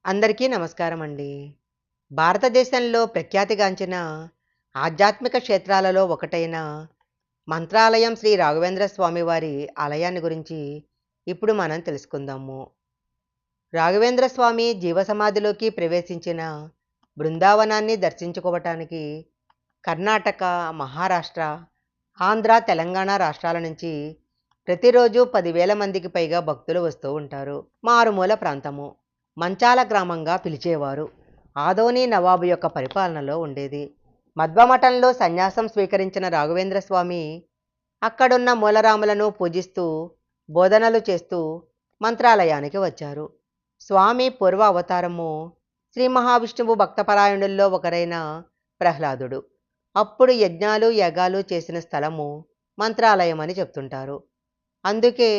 అందరికీ నమస్కారం అండి. భారతదేశంలో ప్రఖ్యాతిగాంచిన ఆధ్యాత్మిక క్షేత్రాలలో ఒకటైన మంత్రాలయం శ్రీ రాఘవేంద్ర స్వామి వారి ఆలయాన్ని గురించి ఇప్పుడు మనం తెలుసుకుందాము. రాఘవేంద్ర స్వామి జీవసమాధిలోకి ప్రవేశించిన బృందావనాన్ని దర్శించుకోవటానికి కర్ణాటక, మహారాష్ట్ర, ఆంధ్ర, తెలంగాణ రాష్ట్రాల నుంచి ప్రతిరోజు 10,000 మందికి పైగా భక్తులు వస్తూ ఉంటారు. మారుమూల ప్రాంతము, మంచాల గ్రామంగా పిలిచేవారు. ఆదోని నవాబు యొక్క పరిపాలనలో ఉండేది. మధ్వమఠంలో సన్యాసం స్వీకరించిన రాఘవేంద్ర స్వామి అక్కడున్న మూలరాములను పూజిస్తూ బోధనలు చేస్తూ మంత్రాలయానికి వచ్చారు. స్వామి పూర్వ అవతారము శ్రీ మహావిష్ణువు భక్తపరాయణుల్లో ఒకరైన ప్రహ్లాదుడు. అప్పుడు యజ్ఞాలు యాగాలు చేసిన స్థలము మంత్రాలయం అని చెప్తుంటారు. అందుకే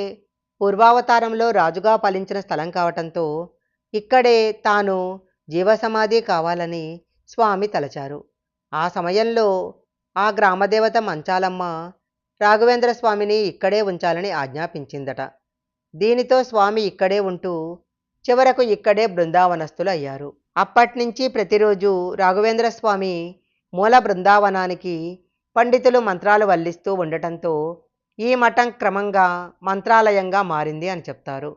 పూర్వావతారంలో రాజుగా పాలించిన స్థలం కావటంతో ఇక్కడే తాను జీవసమాధి కావాలని స్వామి తలచారు. ఆ సమయంలో ఆ గ్రామదేవత మంచాలమ్మ రాఘవేంద్ర స్వామిని ఇక్కడే ఉంచాలని ఆజ్ఞాపించిందట. దీనితో స్వామి ఇక్కడే ఉంటూ చివరకు ఇక్కడే బృందావనస్తులు అయ్యారు. అప్పట్నుంచి ప్రతిరోజు రాఘవేంద్ర స్వామి మూల బృందావనానికి పండితులు మంత్రాలు వల్లిస్తూ ఉండటంతో ఈ మఠం క్రమంగా మంత్రాలయంగా మారింది అని చెప్తారు.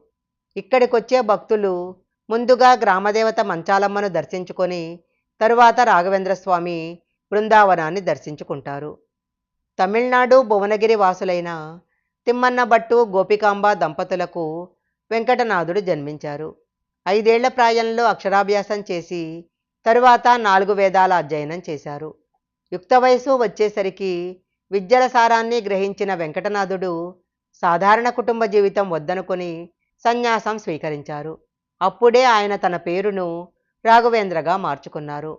ఇక్కడికొచ్చే భక్తులు ముందుగా గ్రామదేవత మంచాలమ్మను దర్శించుకొని తరువాత రాఘవేంద్ర స్వామి బృందావనాన్ని దర్శించుకుంటారు. తమిళనాడు భువనగిరి వాసులైన తిమ్మన్న భట్టు, గోపికాంబ దంపతులకు వెంకటనాథుడు జన్మించారు. 5 ఏళ్ల ప్రాయంలో అక్షరాభ్యాసం చేసి తరువాత 4 వేదాల అధ్యయనం చేశారు. యుక్త వయసు వచ్చేసరికి విద్యల సారాన్ని గ్రహించిన వెంకటనాథుడు సాధారణ కుటుంబ జీవితం వద్దనుకొని సన్యాసం స్వీకరించారు. అప్పుడే ఆయన తన పేరును రాఘవేంద్రగా మార్చుకున్నారు.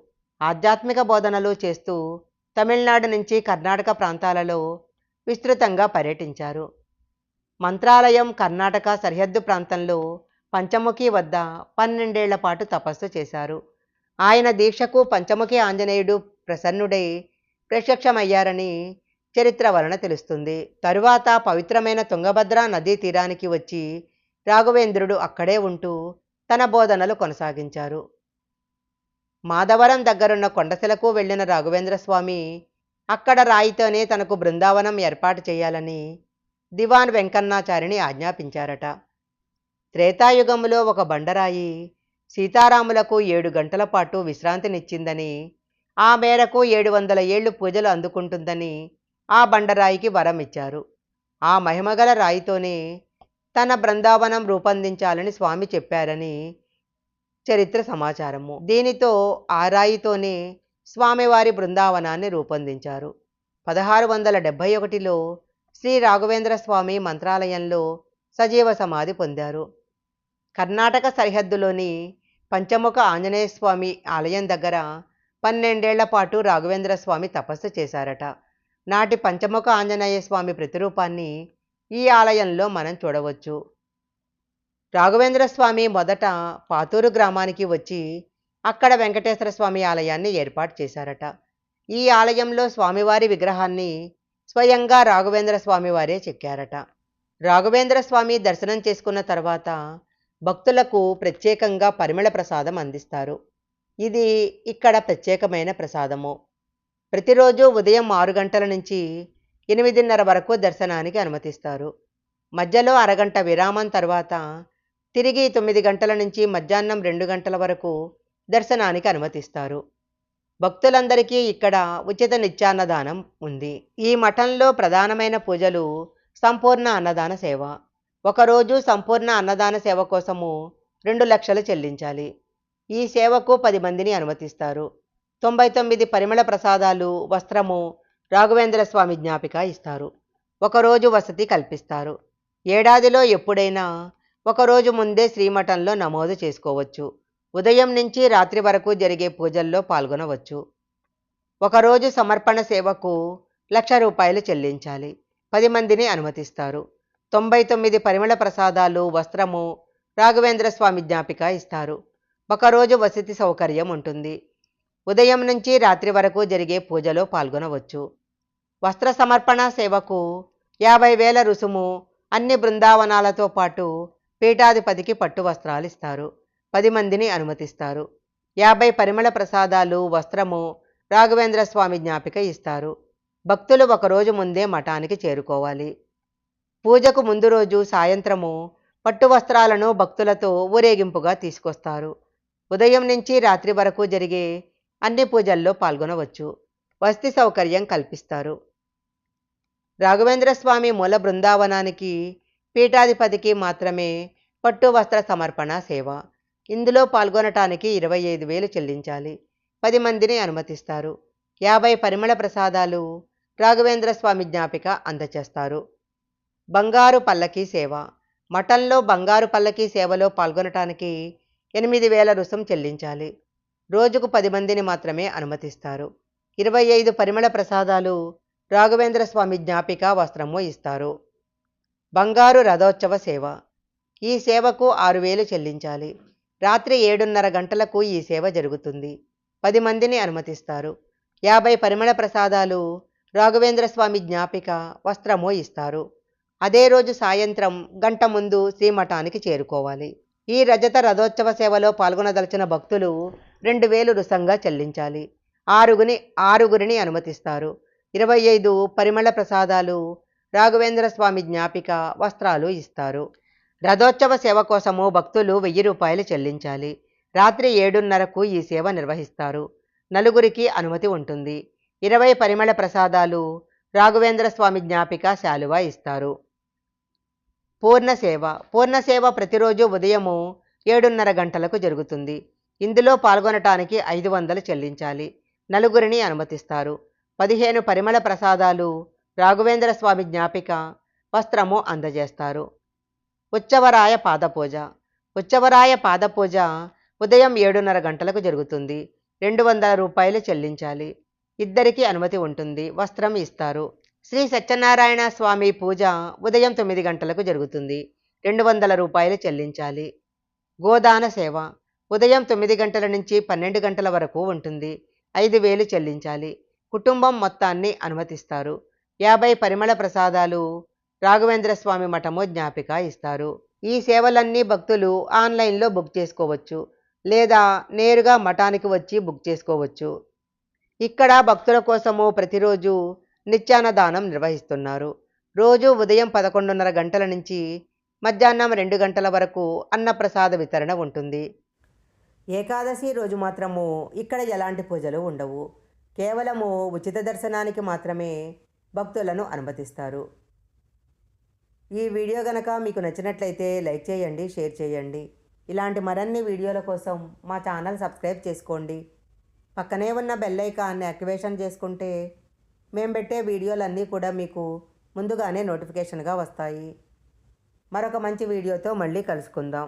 ఆధ్యాత్మిక బోధనలు చేస్తూ తమిళనాడు నుంచి కర్ణాటక ప్రాంతాలలో విస్తృతంగా పర్యటించారు. మంత్రాలయం కర్ణాటక సరిహద్దు ప్రాంతంలో పంచముఖి వద్ద 12 ఏళ్ల పాటు తపస్సు చేశారు. ఆయన దీక్షకు పంచముఖి ఆంజనేయుడు ప్రసన్నుడై ప్రత్యక్షమయ్యారని చరిత్ర వలన తెలుస్తుంది. తరువాత పవిత్రమైన తుంగభద్ర నదీ తీరానికి వచ్చి రాఘవేంద్రుడు అక్కడే ఉంటూ తన బోధనలు కొనసాగించారు. మాధవరం దగ్గరున్న కొండశిలకు వెళ్ళిన రాఘవేంద్ర స్వామి అక్కడ రాయితోనే తనకు బృందావనం ఏర్పాటు చేయాలని దివాన్ వెంకన్నాచారిని ఆజ్ఞాపించారట. త్రేతాయుగంలో ఒక బండరాయి సీతారాములకు 7 గంటల పాటు విశ్రాంతినిచ్చిందని, ఆ మేరకు 700 ఏళ్లు పూజలు అందుకుంటుందని ఆ బండరాయికి వరం ఇచ్చారు. ఆ మహిమగల రాయితోనే తన బృందావనం రూపొందించాలని స్వామి చెప్పారని చరిత్ర సమాచారము. దీనితో ఆ రాయితోనే స్వామివారి బృందావనాన్ని రూపొందించారు. 1671లో శ్రీ రాఘవేంద్ర స్వామి మంత్రాలయంలో సజీవ సమాధి పొందారు. కర్ణాటక సరిహద్దులోని పంచముఖ ఆంజనేయ స్వామి ఆలయం దగ్గర 12 ఏళ్ల పాటు రాఘవేంద్ర స్వామి తపస్సు చేశారట. నాటి పంచముఖ ఆంజనేయ స్వామి ప్రతిరూపాన్ని ఈ ఆలయంలో మనం చూడవచ్చు. రాఘవేంద్ర స్వామి మొదట పాతూరు గ్రామానికి వచ్చి అక్కడ వెంకటేశ్వర స్వామి ఆలయాన్ని ఏర్పాటు చేశారట. ఈ ఆలయంలో స్వామివారి విగ్రహాన్ని స్వయంగా రాఘవేంద్ర స్వామి వారే చెక్కారట. రాఘవేంద్ర స్వామి దర్శనం చేసుకున్న తర్వాత భక్తులకు ప్రత్యేకంగా పరిమళ ప్రసాదం అందిస్తారు. ఇది ఇక్కడ ప్రత్యేకమైన ప్రసాదము. ప్రతిరోజు ఉదయం 6 గంటల నుంచి 8:30 వరకు దర్శనానికి అనుమతిస్తారు. మధ్యలో అరగంట విరామం తర్వాత తిరిగి 9 గంటల నుంచి మధ్యాహ్నం 2 గంటల వరకు దర్శనానికి అనుమతిస్తారు. భక్తులందరికీ ఇక్కడ ఉచిత నిత్యాన్నదానం ఉంది. ఈ మఠంలో ప్రధానమైన పూజలు సంపూర్ణ అన్నదాన సేవ. ఒకరోజు సంపూర్ణ అన్నదాన సేవ కోసము 2 లక్షలు చెల్లించాలి. ఈ సేవకు 10 మందిని అనుమతిస్తారు. 99 పరిమళ ప్రసాదాలు, వస్త్రము, రాఘవేంద్ర స్వామి జ్ఞాపిక ఇస్తారు. ఒకరోజు వసతి కల్పిస్తారు. ఏడాదిలో ఎప్పుడైనా ఒకరోజు ముందే శ్రీమఠంలో నమోదు చేసుకోవచ్చు. ఉదయం నుంచి రాత్రి వరకు జరిగే పూజల్లో పాల్గొనవచ్చు. ఒకరోజు సమర్పణ సేవకు 1,00,000 రూపాయలు చెల్లించాలి. 10 మందిని అనుమతిస్తారు. 99 పరిమళ ప్రసాదాలు, వస్త్రము, రాఘవేంద్ర స్వామి జ్ఞాపిక ఇస్తారు. ఒకరోజు వసతి సౌకర్యం ఉంటుంది. ఉదయం నుంచి రాత్రి వరకు జరిగే పూజలో పాల్గొనవచ్చు. వస్త్ర సమర్పణ సేవకు 50,000 రుసుము, అన్ని బృందావనాలతో పాటు పీఠాధిపతికి పట్టు వస్త్రాలు ఇస్తారు. 10 మందిని అనుమతిస్తారు. 50 పరిమళ ప్రసాదాలు, వస్త్రము రాఘవేంద్ర స్వామి జ్ఞాపిక ఇస్తారు. భక్తులు ఒకరోజు ముందే మఠానికి చేరుకోవాలి. పూజకు ముందు రోజు సాయంత్రము పట్టు వస్త్రాలను భక్తులతో ఊరేగింపుగా తీసుకొస్తారు. ఉదయం నుంచి రాత్రి వరకు జరిగే అన్ని పూజల్లో పాల్గొనవచ్చు. వసతి సౌకర్యం కల్పిస్తారు. రాఘవేంద్ర స్వామి మూల బృందావనానికి పీఠాధిపతికి మాత్రమే పట్టు వస్త్ర సమర్పణ సేవ. ఇందులో పాల్గొనటానికి 25,000 చెల్లించాలి. 10 మందిని అనుమతిస్తారు. 50 పరిమళ ప్రసాదాలు రాఘవేంద్ర స్వామి జ్ఞాపిక అందచేస్తారు. బంగారు పల్లకీ సేవ. మఠంలో బంగారు పల్లకీ సేవలో పాల్గొనటానికి 8,000 రుసుం చెల్లించాలి. రోజుకు 10 మందిని మాత్రమే అనుమతిస్తారు. 25 పరిమళ ప్రసాదాలు రాఘవేంద్ర స్వామి జ్ఞాపిక వస్త్రము ఇస్తారు. బంగారు రథోత్సవ సేవ. ఈ సేవకు 6,000 చెల్లించాలి. రాత్రి 7:30 గంటలకు ఈ సేవ జరుగుతుంది. 10 మందిని అనుమతిస్తారు. 50 పరిమళ ప్రసాదాలు రాఘవేంద్ర స్వామి జ్ఞాపిక వస్త్రము ఇస్తారు. అదే రోజు సాయంత్రం గంట ముందు శ్రీమఠానికి చేరుకోవాలి. ఈ రజత రథోత్సవ సేవలో పాల్గొనదలిచిన భక్తులు 2,000 రుసంగా చెల్లించాలి. ఆరుగురిని అనుమతిస్తారు. 25 పరిమళ ప్రసాదాలు రాఘవేంద్ర స్వామి జ్ఞాపిక వస్త్రాలు ఇస్తారు. రథోత్సవ సేవ కోసము భక్తులు 1,000 రూపాయలు చెల్లించాలి. రాత్రి 7:30కు ఈ సేవ నిర్వహిస్తారు. నలుగురికి అనుమతి ఉంటుంది. 20 పరిమళ ప్రసాదాలు రాఘవేంద్ర స్వామి జ్ఞాపిక శాలువా ఇస్తారు. పూర్ణ సేవ ప్రతిరోజు ఉదయము 7:30 గంటలకు జరుగుతుంది. ఇందులో పాల్గొనటానికి 500 చెల్లించాలి. నలుగురిని అనుమతిస్తారు. 15 పరిమళ ప్రసాదాలు రాఘవేంద్ర స్వామి జ్ఞాపిక వస్త్రము అందజేస్తారు. ఉత్సవరాయ పాదపూజ ఉదయం 7:30 గంటలకు జరుగుతుంది. 200 రూపాయలు చెల్లించాలి. ఇద్దరికి అనుమతి ఉంటుంది. వస్త్రం ఇస్తారు. శ్రీ సత్యనారాయణ స్వామి పూజ ఉదయం 9 గంటలకు జరుగుతుంది. 200 రూపాయలు చెల్లించాలి. గోదాన సేవ ఉదయం 9 గంటల నుంచి 12 గంటల వరకు ఉంటుంది. 5,000 చెల్లించాలి. కుటుంబం మొత్తాన్ని అనుమతిస్తారు. 50 పరిమళ ప్రసాదాలు రాఘవేంద్ర స్వామి మఠము జ్ఞాపిక ఇస్తారు. ఈ సేవలన్నీ భక్తులు ఆన్లైన్లో బుక్ చేసుకోవచ్చు లేదా నేరుగా మఠానికి వచ్చి బుక్ చేసుకోవచ్చు. ఇక్కడ భక్తుల కోసము ప్రతిరోజు నిత్యాన్నదానం నిర్వహిస్తున్నారు. రోజు ఉదయం 11:30 గంటల నుంచి మధ్యాహ్నం 2 గంటల వరకు అన్నప్రసాద వితరణ ఉంటుంది. ఏకాదశి రోజు మాత్రము ఇక్కడ ఎలాంటి పూజలు ఉండవు. కేవలము ఉచిత దర్శనానికి మాత్రమే భక్తులను అనుమతిస్తారు. ఈ వీడియో గనక మీకు నచ్చినట్లయితే లైక్ చేయండి, షేర్ చేయండి. ఇలాంటి మరిన్ని వీడియోల కోసం మా ఛానల్ సబ్స్క్రైబ్ చేసుకోండి. పక్కనే ఉన్న బెల్ ఐకాన్ని యాక్టివేషన్ చేసుకుంటే మేము పెట్టే వీడియోలన్నీ కూడా మీకు ముందుగానే నోటిఫికేషన్గా వస్తాయి. మరొక మంచి వీడియోతో మళ్ళీ కలుసుకుందాం.